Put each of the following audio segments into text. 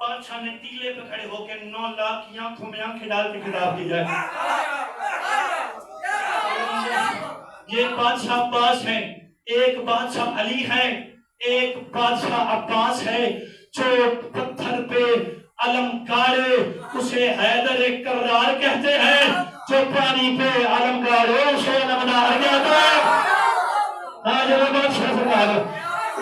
بادشاہ نے ٹیلے پہ کھڑے ہو کے 9 لاکھ کی آنکھوں میں آنکھیں ڈال کے خطاب کیا ہے. یہ بادشاہ عباس ہیں، ایک بادشاہ علی ہے، ایک بادشاہ عباس ہے. جو پتھر پہ علم گاڑے اسے حیدر کرار کہتے ہیں، جو پانی پہ علم گاڑے اسے علمدار کہتا ہے. آج وہ بادشاہ سرکار،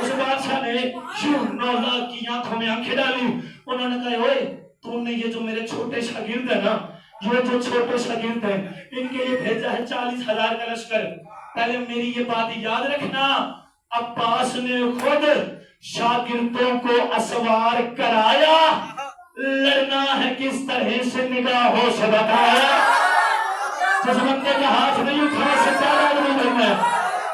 اس بادشاہ نے یوں 9 لاکھ کی آنکھوں میں آنکھیں ڈالی. انہوں نے کہا اوئے تم نے یہ جو میرے چھوٹے شاگرد ہیں نا، یہ جو چھوٹے شاگرد ہیں، ان کے لیے بھیجا ہے 40,000 کا لشکر. پہلے میری یہ بات یاد رکھنا، عباس نے خود شاگردوں کو اسوار کرایا، لڑنا ہے کس طرح سے نگاہوں سے بتایا. جس بندے کا ہاتھ نہیں اٹھا سکتا نہیں لڑنا ہے.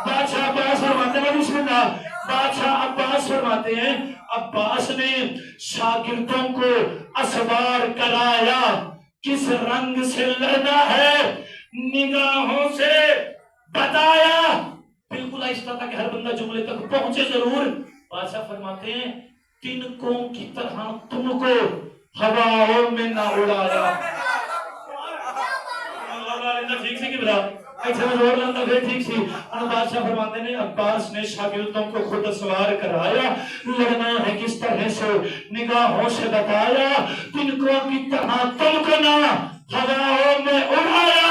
بادشاہ عباس فرماتے ہیں بسم اللہ، بادشاہ عباس فرماتے ہیں عباس نے شاگردوں کو اسوار کرایا، کس رنگ سے لڑنا ہے نگاہوں سے بتایا. بالکل آہستہ تھا کہ ہر بندہ جملے تک پہنچے ضرور. بادشاہ فرماتے ہیں تنکوں کی طرح تم کو ہواؤں میں نہ اڑایا. ٹھیک سی کی بلا ایسے میں زور لندہ پھر ٹھیک سی. بادشاہ فرماتے ہیں عباس نے شاگردوں کو خود سوار کرایا، لڑنا ہے کس طرح سے نگاہوں سے بتایا، تنکوں کی طرح تم کو نہ ہواؤں میں اڑایا.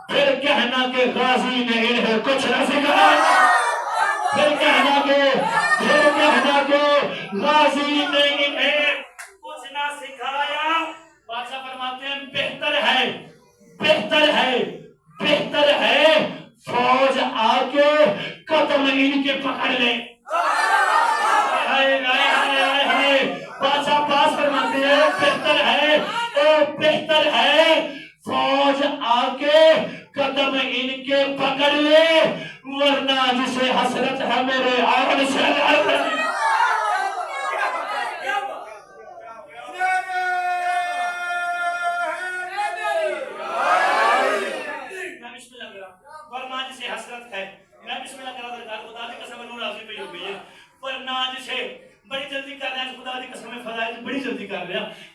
پھر کہنا کہ غازی نے انہیں کچھ نہ سکھایا، پھر کہنا کہ غازی نے انہیں کچھ نہ سکھایا. بادشاہ فرماتے ہیں بہتر ہے فوج آ کے قدم ان کے پکڑ لے. بادشاہ عباس فرماتے ہیں بہتر ہے فوج آ کے قدم ان کے پکڑ لے، ورنہ جسے حسرت ہے میرے آن سے لڑ.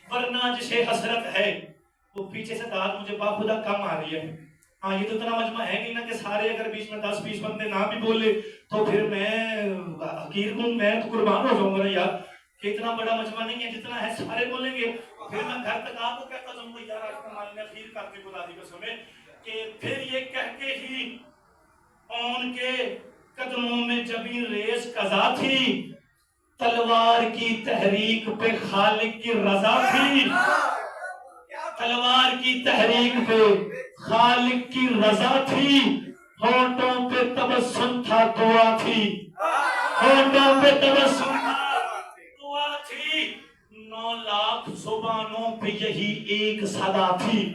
ورنہ جسے حسرت ہے وہ پیچھے سے داد مجھے باخدا کم آ رہی ہے. ہاں یہ تو اتنا مجمع ہے نہیں نا کہ سارے اگر بیچ میں 10-20 بندے نہ بھی بولے تو پھر میں حقیر ہوں، میں تو قربان ہو جاؤں گا یار کہ اتنا بڑا مجمع نہیں ہے. جتنا ہے سارے بولیں گے. پھر میں گھر تک آپ کو کہتا ہوں یار آج کمال نے اخیر کر کے بلا دی قسم ہے کہ پھر یہ کہہ کے ہی ان کے قدموں میں جبیں ریز قضا تھی، تلوار کی تحریک پہ خالق کی رضا تھی. تلوار کی تحریک پہ خالق کی رضا تھی. ہونٹوں پہ تبسم تھا دعا تھی، ہونٹوں پہ تبسم تھا دعا تھی. 9 لاکھ زبانوں پہ یہی ایک صدا تھی.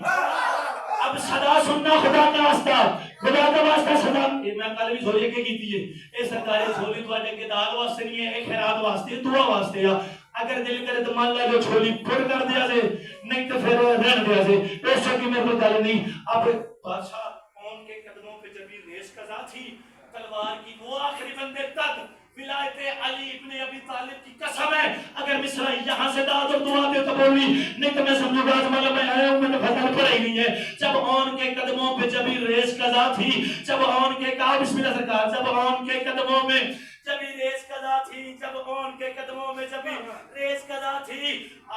اب صدا سننا خدا کا واسطہ صدا. میں کل بھی جھولے کے کیتی ہے اے سرکاری جھولی تو اجے کے دال واسطے نہیں ہے، اے خیرات واسطے دعا واسطے ہے. اگر دل کرے تو مان لے جھولی پھڑ کر دیا سے، نہیں تو پھر رہن دیا سے. اس کی میرے کو گل نہیں. اب بادشاہ ان کے قدموں پہ جبھی ریز قضا تھی، تلوار کی وہ آخری بندے تک ولایت علی ابن ابی طالب کی قسم ہے اگر مصرع یہاں سے دعا تو دعا دے تو بولی، نہیں تو میں سمجھوں گا مطلب میں آیا ہوں، میں نے فضل پڑھائی نہیں ہے. جب ان کے قدموں پہ جبھی ریز قضا تھی، جب ان کے کہا بسم اللہ سرکار، جب ان کے قدموں میں جبھی ریز قضا تھی، جب ان کے قدموں میں جبھی ریز قضا تھی.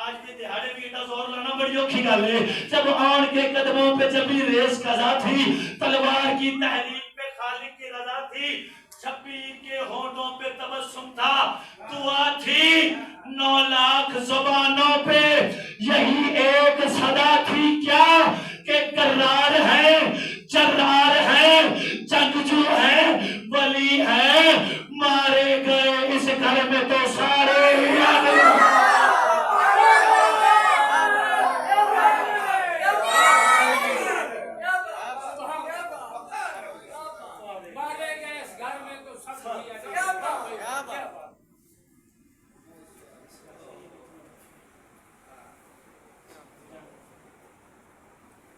آج کے دہاڑے بھی ایٹا زور لانا بڑی اوکھی گل ہے. جب ان کے قدموں پہ جبھی ریز قضا تھی، تلوار کی تحریک پہ خالق کی رضا تھی، شبیر کے ہونٹوں پہ تبسم تھا دعا تھی، 9 لاکھ زبانوں پہ یہی ایک صدا تھی. کیا کہ کرار ہے، جرار ہے، جنگجو ہے، ولی ہے، مارے گئے اس گھر میں تو سارے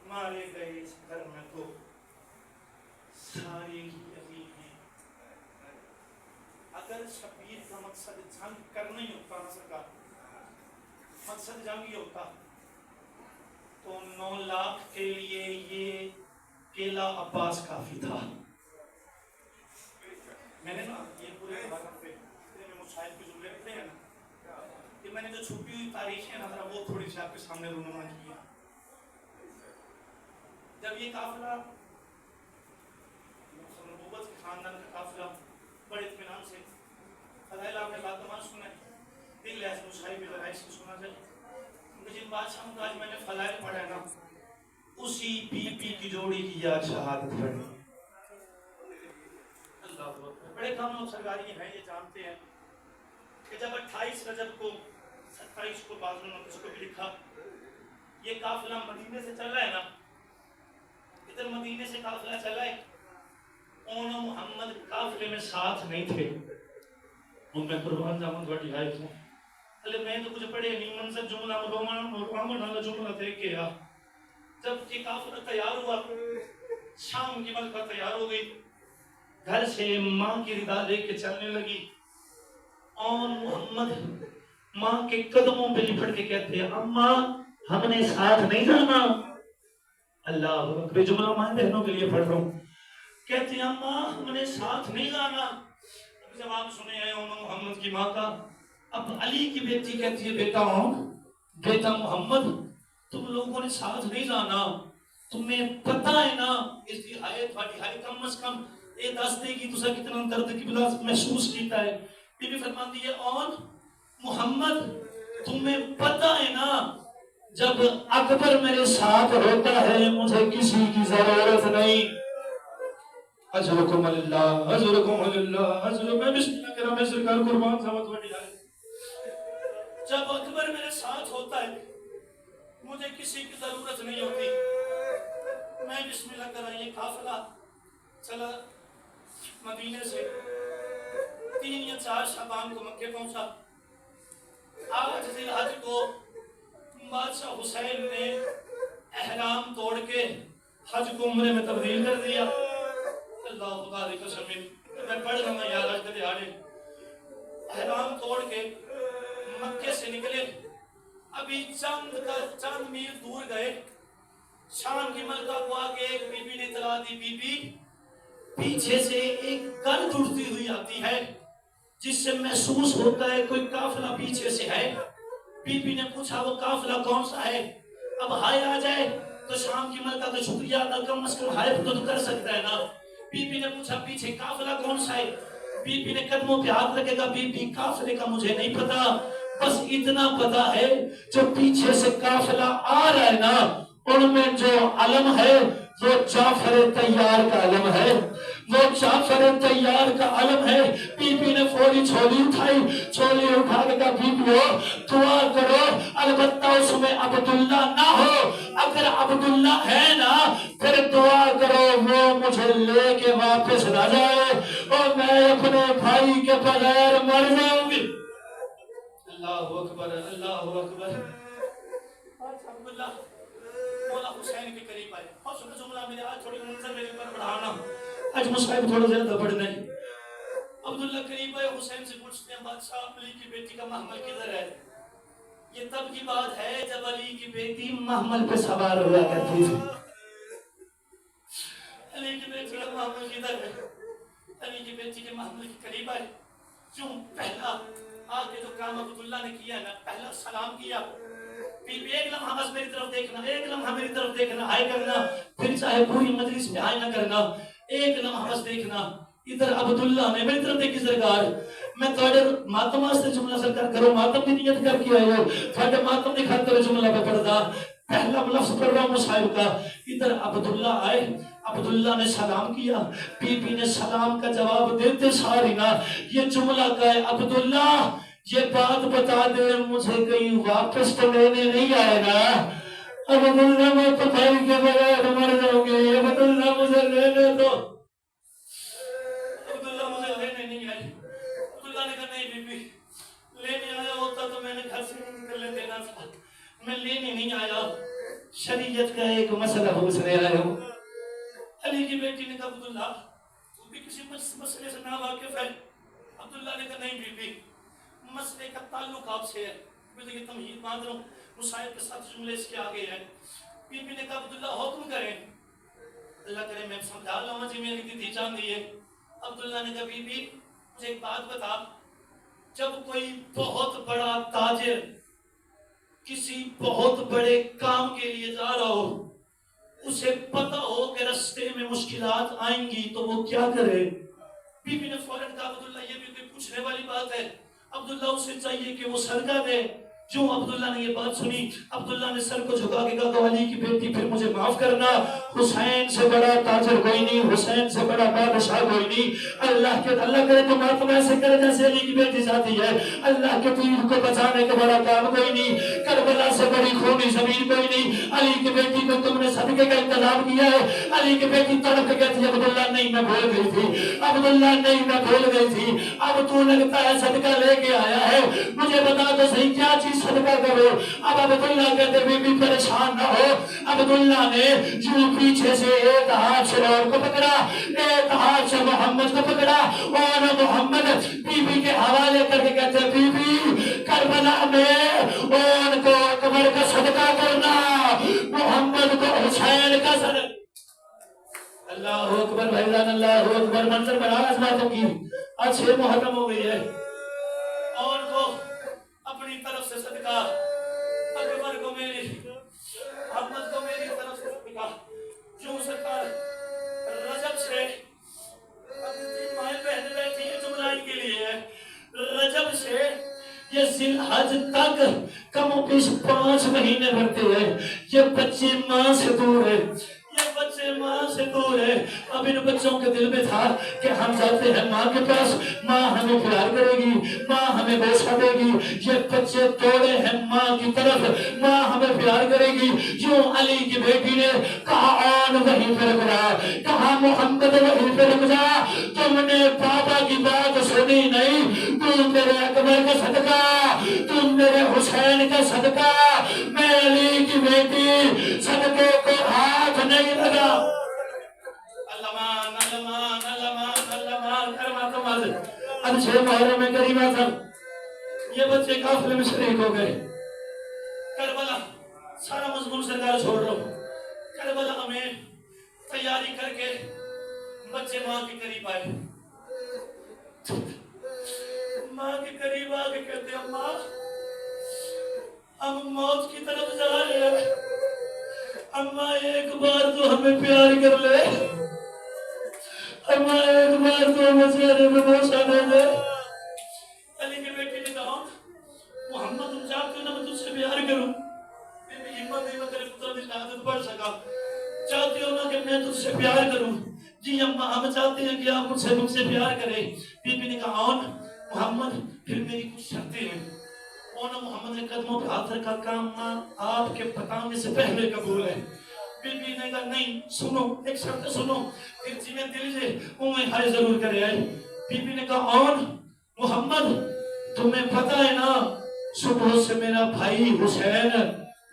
مارے گئے اس گھر میں تو سارے ہی یہی ہیں. اگر شبیر کا مقصد جنگ کرنا ہی ہوتا نا سرکار، مقصد جنگ یہ ہوتا تو 9 لاکھ کے لیے یہ کیلا عباس کافی تھا. میں نے نا یہ پورے مقام پہ میں مشاہد کے جملے رکھتے ہیں نا کہ میں نے جو چھپی ہوئی تاریخ ہے نا وہ تھوڑی سی آپ کے سامنے رونما کی ہے. جب یہ قافلہ نبوت کے خاندان کا قافلہ بڑے اطمینان سے فضائل آپ نے بات تمام سنا ہے دل ایسے مشاہد بھی لڑائی سے سنا جائے جن بادشاہوں کا آج میں نے فضائل پڑھا ہے نا اسی بی بی کی جوڑی کی یاد شہادت پڑھی. بڑے کم لوگ سرکاری ہیں یہ جانتے ہیں کہ جب 28 رجب کو 27 کو بازو نے اس کو بھی لکھا یہ قافلہ مدینے سے چل رہا ہے نا ادھر مدینے سے قافلہ چل رہا ہے اون محمد قافلے میں ساتھ نہیں تھے ان میں قربان جامن بڑی آئے تھے اللہ میں تو کچھ پڑھے نہیں منظر جملہ رومان جملہ دیکھ کے جب یہ قافلہ تیار ہوا شام کی ملکہ تیار ہو گئی گھر سے ماں کی ردا لے کے چلنے لگی اور محمد ماں کے قدموں پہ لپٹ کے کہتے ہیں اماں ہم نے ساتھ نہیں جانا. اللہ اکبر جملہ ماں بہنوں کے لیے پڑھ رہا ہوں کہتے ہیں اماں ہم نے ساتھ نہیں جانا. جواب سنے ہیں انہوں محمد کی ماں کا. اب علی کی بیٹی کہتی ہے بیٹا محمد تم لوگوں نے ساتھ نہیں جانا تمہیں پتہ ہے نا اس کی آیت والی ہائی کم از کم یہ دس دے گی تسا کتنا درد کی بلا محسوس کیتا ہے. بی بی فرماتی ہے اور محمد تمہیں پتہ ہے نا جب اکبر میرے ساتھ ہوتا ہے مجھے کسی کی ضرورت نہیں. حضرکم اللہ حضرکم اللہ حضر میں بسم اللہ کرام میں سرکار قربان سمت بڑی آئے جب اکبر میرے ساتھ ہوتا ہے مجھے کسی کی ضرورت نہیں ہوتی. میں بسم اللہ کرام یہ قافلہ چلا مدینے سے 3 یا 4 شعبان کو مکہ پہنچا. 8 ذی الحج کو بادشاہ حسین نے احرام توڑ کے حج کو عمرے میں تبدیل کر دیا. اللہ خدا دی قسم میں پڑھ رہا ہوں یاد آج کے دیہاڑے احرام توڑ کے مکے سے نکلے ابھی چند میل دور گئے شام کی ملکہ کو آگے ایک بی بی نے اطلاع دی بی بی پیچھے سے ایک گرد اڑتی ہوئی آتی ہے جس سے محسوس ہوتا ہے کوئی قافلہ پیچھے سے ہے. بی بی نے پوچھا وہ قافلہ کون سا ہے اب ہائے آ جائے تو شام کی ملکہ کا شکریہ ادا کم از کم ہائے تو کر سکتا ہے نا. بی بی نے پوچھا پیچھے قافلہ کون سا ہے. بی بی نے قدموں پہ ہاتھ رکھے گا بی بی قافلے کا مجھے نہیں پتا بس اتنا پتا ہے جو پیچھے سے قافلہ آ رہا ہے نا ان میں جو علم ہے وہ جعفر طیار کا علم ہے وہ جعفر طیار کا علم ہے. بی بی نے فوری چھولی اٹھائی چھولی اٹھا کے کہا بی بی ہو دعا کرو البتہ اس میں عبداللہ نہ ہو اگر عبداللہ ہے نا پھر دعا کرو وہ مجھے لے کے واپس نہ جائے اور میں اپنے بھائی کے بغیر مر جاؤں گی. اللہ اکبر اللہ اکبر. عبداللہ مولا حسین کے قریب آئے اور سنو جملہ میرے آج تھوڑی منظر میرے پر بڑھانا آج مصائب تھوڑا زیادہ بڑھنا ہے. عبداللہ قریب آئے حسین سے پوچھتے ہیں بادشاہ علی کی بیٹی کا محمل کدھر ہے. یہ تب کی بات ہے جب علی کی بیٹی محمل پہ سوار ہوا کرتی تھی. علی کی بیٹی کا محمل کدھر ہے. علی کی بیٹی کے محمل کے قریب آئے جو پہلا آگے جو کام عبداللہ نے کیا نا پہلا سلام کیا بی بی ایک لمحہ بس میری طرف دیکھنا ایک لمحہ میری طرف دیکھنا ہائے کرنا پھر چاہے پوری مجلس میں ہائے نہ کرنا ایک لمحہ بس دیکھنا. ادھر عبداللہ نے میری طرف دیکھی سرکار میں تھوڑے ماتم واسطے جملہ سرکار کرو ماتم کی نیت کر کے آئے ہو تھوڑے ماتم نے خاطر جملہ پہ پڑھتا پہلا لفظ پڑھ رہا ہوں مصائب کا. ادھر عبداللہ آئے عبداللہ نے سلام کیا بی بی نے سلام کا جواب دیتے ساری نا یہ جملہ کہے عبداللہ یہ بات بتا دے مجھے کہیں واپس تو لینے نہیں آئے نا. عبداللہ میں تو بھائی کے بغیر مر جاؤں گے عبداللہ مجھے لینے دو. عبداللہ مجھے لینے نہیں آئے. عبداللہ نے کہا نہیں بی بی لینے آیا ہوتا تو میں نے گھر سے نکلنے دینا تھا میں لینے نہیں آیا شریعت کا ایک مسئلہ پوچھنے آیا ہوں. علی کی بیٹی نے کہا عبداللہ تو بھی کسی مسئلے سے نہ واقف ہے. عبداللہ نے کہا نہیں بی بی مسئلے کا تعلق آپ سے ہے میں دیکھیں تمہید باندھ رہا ہوں، مسائل کے ساتھ جملے اس کے آگے ہیں. بی بی نے کہا عبداللہ حکم کریں. اللہ کرے میں سمجھا لوں جی میری دیدی جان دی ہے. عبداللہ نے کہا بی بی مجھے ایک بات بتا، جب کوئی بہت بڑا تاجر کسی بہت بڑے کام کے لیے جا رہا ہو، اسے پتہ ہو کہ رستے میں مشکلات آئیں گی تو وہ کیا کرے؟ بی بی نے فوراً کہا عبداللہ یہ بھی کوئی پوچھنے والی بات ہے، عبداللہ اسے چاہیے کہ وہ صدقہ دے. جو عبداللہ نے یہ بات سنی، عبداللہ نے سر کو جھکا کے کہا علی کی بیٹی پھر مجھے معاف کرنا، حسین سے بڑا تاجر کوئی نہیں، حسین سے بڑا بادشاہ کوئی نہیں. اللہ کرے تو ماتم ایسے کرے جیسے علی کی بیٹی جاتی ہے. اللہ کے دین کو بچانے کا بڑا کام کوئی نہیں، کربلا سے بڑی خونی زمین کوئی نہیں. علی کی بیٹی کو تم نے صدقے کا انتظام کیا ہے. علی کی بیٹی تڑپ کے کہتی ہے عبداللہ نہیں میں بھول گئی تھی، عبداللہ نہیں میں بھول گئی تھی. اب تو لگتا ہے صدقہ لے کے آیا ہے، مجھے بتا تو صحیح کیا چیز صدقہ کرو. اب عبداللہ کہتے بی بی پریشان نہ ہو. عبداللہ نے جو پیچھے سے ایک ہاتھ سے عمر کو پکڑا، ایک ہاتھ سے محمد کو پکڑا، اور محمد بی بی کے حوالے کر کے کہتے بی بی کربلا میں ان کو اکبر کا صدقہ کرنا، محمد کو حسین کا صدقہ. اللہ اکبر بھائی جان، اللہ اکبر. منظر بنا اس باتوں کی. آج 6 محرم ہو گئی ہے، اور کو اپنی طرف سے صدقہ، اکبر کو میری، محمد کو میری طرف سے صدقہ. جو سرکار رجب سے اپنی 3 ماہ پہلے بیٹھی ہے، جملہ ان کے لیے ہے. رجب سے یہ ذی الحج تک کم و بیش 5 مہینے بھرتے ہیں. یہ بچے ماں سے دور ہے، یہ بچے ماں سے دور ہے. اب ان بچوں کے دل میں تھا کہ ہم جاتے ہیں ماں کے پاس، ماں ہمیں پیار کرے گی، ماں ہمیں بوسہ دے گی. یہ بچے توڑے ہیں ماں کی طرف، ماں ہمیں پیار کرے گی. جو علی کی بیٹی نے کہا آن وہیں پہ رک جا، کہا محمد وہیں پہ رک جا. تم نے بابا کی بات سنی نہیں، تم میرے اکبر کا صدقہ، تم میرے حسین کا صدقہ، میں علی کی بیٹی صدقے کو ہاتھ نہیں لگا. علمان علمان علمان علمان کرمات مازد. اب 6 محرم میں کریمہ تھا، یہ بچے قافلے میں شریک ہو گئے. کربلا سارا مضمون سرکار چھوڑ رہا ہوں. کربلا میں تیاری کر کے بچے ماں کے قریب آئے. ماں کے قریب آ کے کہتے ہیں ماں ہم موت کی طرف جا رہے ہیں، اماں ایک بار تو ہمیں پیار کر لے، اماں ایک بار تو ہمیں چہرے میں بوسہ دے دے. علی کی بیٹی نے کہا محمد تم چاہتے ہو نا میں تجھ سے پیار کروں؟ ہمت نہیں میں تیرے پتر کی شہادت پڑھ سکا. چاہتے ہو نا کہ میں تجھ سے پیار کروں؟ جی اماں ہم چاہتے ہیں کہ آپ مجھ سے پیار کریں. بی بی نے کہا آن محمد پھر میری کچھ شرطیں ہیں. اور محمد نے قدموں پہ ہاتھ رکھا، کام آپ کے بتانے سے پہلے قبول ہے. بی بی نے کہا نہیں سنو ایک شرط سنو، پھر جی میں دل سے میں ہائے ضرور کرے آئے. بی بی نے کہا اور محمد تمہیں پتہ ہے نا صبح سے میرا بھائی حسین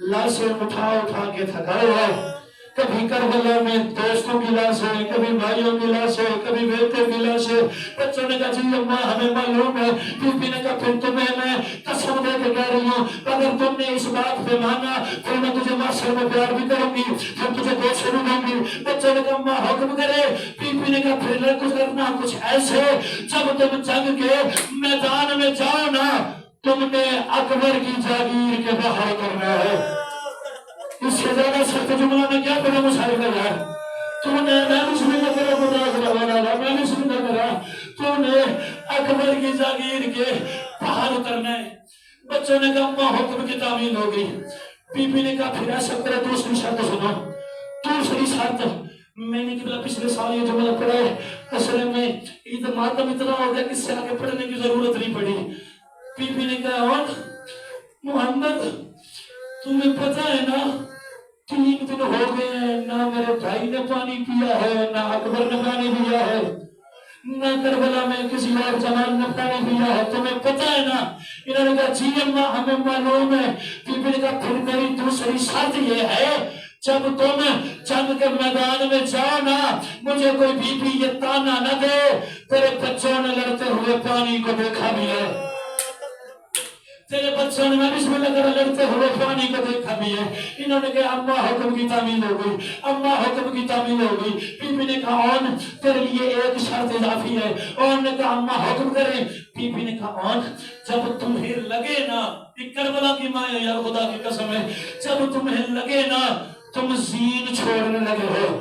لاشیں اٹھا اٹھا کے تھکا ہوا ہے. کبھی کربلا میں دوستوں کی لاشیں، کبھی بھائیوں کی لاشیں، کبھی بیٹے کی لاشیں. بچوں نے کہا جی اماں ہمیں معلوم ہے. بی بی نے کہا پھر تمہیں میں قسم دے کے کہہ رہی ہوں اگر تم نے اس بات پہ مانا پھر میں تجھے معاشرے میں پیار بھی کروں گی، پھر تجھے گوشت بھی دوں گی. بچوں نے کہا اماں حکم کرے. بی بی نے کہا پھر کچھ کرنا کچھ ایسے جب تم جنگ کے میدان میں جاؤ نا تم نے اکبر کی جاگیر کے باہر کرنا ہے. اس سے زیادہ سخت جملہ میں کیا کرنا مسائل کر رہا ہے. تو نے میں بھی سمجھا کرا میں بھی سمجھا کرا تو نے اکبر کی جاگیر کے باہر اترنا ہے. بچوں نے کہا اماں حکم کی تعمیل ہو گئی. بی بی نے کہا پھر ایسا کرے دوسری شرط سنو. دوسری شرط میں نے قبلہ پچھلے سال یہ جملہ پڑھا ہے، اصل میں عید ماتم اتنا ہو گیا کہ اس سے آگے پڑھنے کی ضرورت نہیں پڑی. بی بی نے کہا اور محمد تمہیں پتہ ہے نا 3 دن ہو گئے ہیں نہ میرے بھائی نے پانی پیا ہے، نہ اکبر نے پانی پیا ہے، نہ کربلا میں کسی اور جوان نے پانی پیا ہے، تمہیں پتہ ہے نا. انہوں نے کہا جی اماں ہمیں معلوم ہے. بی بی نے کہا پھر میری دوسری شرط یہ ہے جب تم جنگ کے میدان میں جاؤ نا مجھے کوئی بی بی یہ تانا نہ دے تیرے بچوں نے لڑتے ہوئے پانی کو دیکھا بھی ہے، تیرے بچوں نے میں بسم اللہ کر لڑتے ہوئے پانی کو دیکھا بھی ہے. انہوں نے کہا اماں حکم کی تعمیل ہو گئی, اماں حکم کی تعمیل ہو گئی. بی بی نے کہا اون تیرے لیے ایک شرط اضافی ہے. اون نے کہا اماں حکم کریں. بی بی نے کہا اون جب تمہیں لگے نا, کربلا کی ماں ہے یار خدا کی قسم ہے, جب تمہیں لگے نا تم زین چھوڑنے لگے ہو,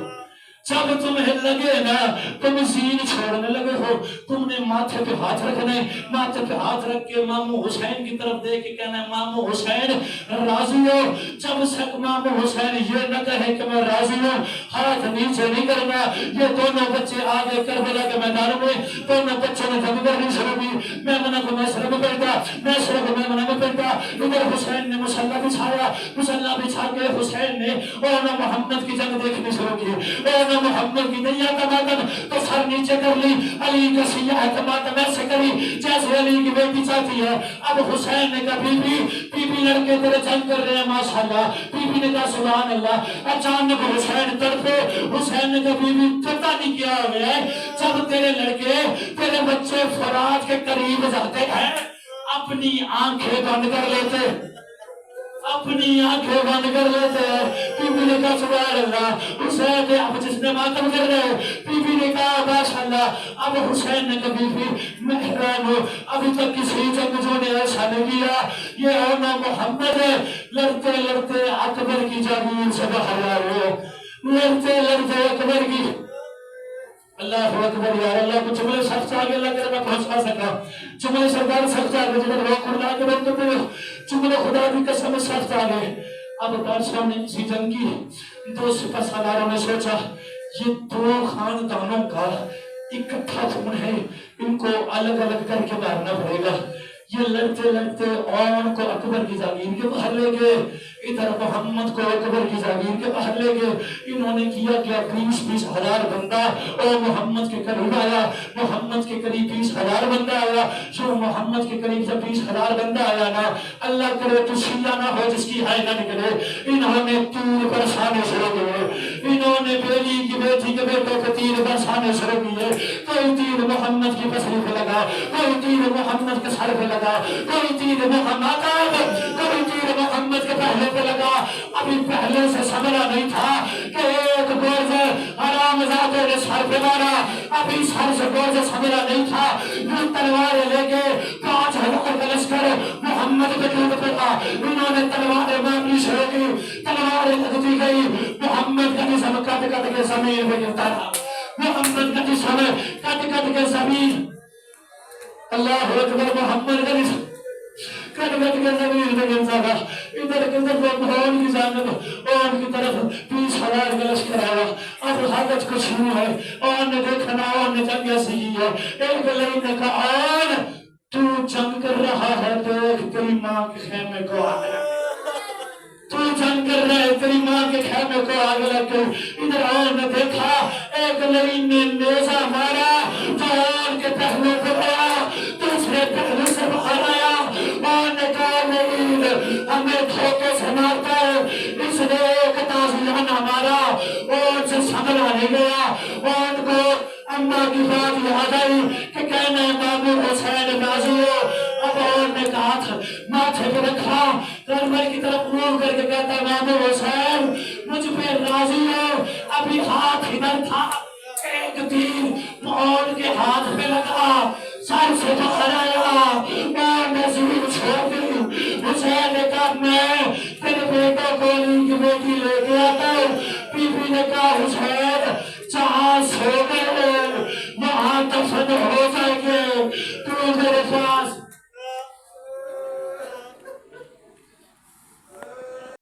جب تمہیں لگے نا تم زین چھوڑنے لگے ہو, تم نے ماتھے پہ ہاتھ رکھنا ہے. ماتھے پہ ہاتھ رکھ کے ماموں حسین کی طرف دیکھ کے کہنا ہے ماموں حسین راضی ہو. جب تک ماموں حسین یہ نہ کہے کہ میں راضی ہوں, ہاتھ نیچے نہیں کرنا. یہ دونوں بچے آگے کربلا کے میدان میں, دونوں بچوں نے جنگ کرنی شروع کی. میں منع کو میں سرب پڑتا, میں سرب میں منع کو پڑتا. ادھر حسین نے مسلح بچھایا, مسلح بچھا کے حسین نے اونا محمد کی جنگ دیکھنی شروع کی. اونا محمد کی دیا تماتن تو سر نیچے کر لی, علی کا سیاہ تماتن ایسے کری جیسے علی کی بیٹی چاہتی ہے. اب حسین نے کہا بی بی لڑکے تیرے جنگ کر رہے ہیں ماشاءاللہ. بی بی نے کہا سبحان اللہ. اچانک حسین تڑپے. حسین نے کہا بی پتہ نہیں کیا ہو گیا ہے, جب تیرے لڑکے تیرے بچے فرات کے قریب جاتے ہیں اپنی آنکھیں بند کر لیتے, اپنی آنکھیں بند کر لیتے ہیں. بی بی نے کہا سبحان اللہ. حسین نے اب جس نے ماتم کر رہے, بی بی نے کہا ماشاءاللہ. اب حسین نے کہا بی بی میں حیران ہوں, ابھی تک کسی جنگجو نے ایسا نہیں کیا. یہ اونا محمد ہے, لڑتے لڑتے اکبر کی جاگیر سے باہر آ رہے, لڑتے لڑتے اکبر کی. اللہ اکبر یار اللہ کو جملے سخت آگے اللہ کرے میں پہنچا سکا. جملے سردار سخت آگے جملے روک اللہ کے بلتے پہ جملے خدا بھی قسم سخت آگے. اب بادشاہ نے کسی جنگ کی, دو سپہ سالاروں نے سوچا یہ دو خاندانوں کا اکٹھا خون ہے, ان کو الگ الگ کر کے مارنا پڑے گا. یہ لڑتے لڑتے اون کو اکبر کی جاگیر کے باہر لے گئے, ادھر محمد کو اکبر کی جاگیر کے باہر لے گئے. انہوں نے کیا 20-20 ہزار بندہ اور محمد کے قریب آیا. محمد کے قریب 20 ہزار بندہ آیا. جو محمد کے قریب جب 20 ہزار بندہ آیا نا, اللہ کرے تو شیعہ نہ ہو جس کی ہائے نہ نکلے. انہوں نے تیر برسانے شروع کیے, انہوں نے بیلی کی بیٹی کے بیٹوں کو تیر برسانے شروع کیے. کوئی تیر محمد کی پسلی پہ لگا, کوئی تیر محمد کے سر پہ لگا, کوئی تیر محمد, کوئی تیر محمد کے پہلے پہ لگا. ابھی پہلے سے سمجھا نہیں تھا کہ ایک گورز حرامزادے نے سر پہ مارا, ابھی سر سے گورز سمجھا نہیں تھا. یہ تلواریں لے کے 5000 کا لشکر محمد پہ ٹوٹ پڑا. انہوں نے تلواریں مارنی شروع کی, تلواریں لگتی گئی. محمد کا جسم کٹ کٹ کے زمین پہ گرتا تھا, محمد کا جسم کٹ کٹ کے زمین, اللہ اکبر, محمد کا جسم کٹ کٹ کے زمین پہ گرتا تھا. ادھر کی طرف اون کی جانب, اون کی طرف 20 ہزار کا لشکر آیا. اب حالت کچھ نہیں ہے. اون نے دیکھا نا, اون نے جنگ ایسی کی ہے. ایک لڑی نے کہا اون تو جنگ کر رہا ہے, دیکھ تیری ماں کے خیمے کو آگ لگ, تو جنگ کر رہا ہے تیری ماں کے خیمے کو آگ لگ گئی. ادھر اون نے دیکھا ایک لڑی نے نیزہ مارا جو اون کے پہلو پہ گیا, دوسرے پہلو سے باہر آیا. اون نے کہا نہیں, ہمیں دھوکے سے مارتا ہے, اس نے ایک تازیانہ مارا. اون سے سنبھلا نہیں گیا. اون کو اماں کی بات یاد آئی کہ کہنا ماموں حسین راضی ہو. اب اون نے کہا ماتھے پہ رکھا, کربلا کی طرف منہ کر کے کہتا ماموں حسین مجھ پہ راضی ہو. ابھی ہاتھ ادھر تھا, ایک تیر اون کے ہاتھ پہ لگا, سر سے باہر آیا. اون نے زمین چھوڑ دی. حسین نے کہا میں تیرے بیٹوں کو علی کی بیٹی لے کے آتا ہوں. بی بی نے کہا حسین جہاں سے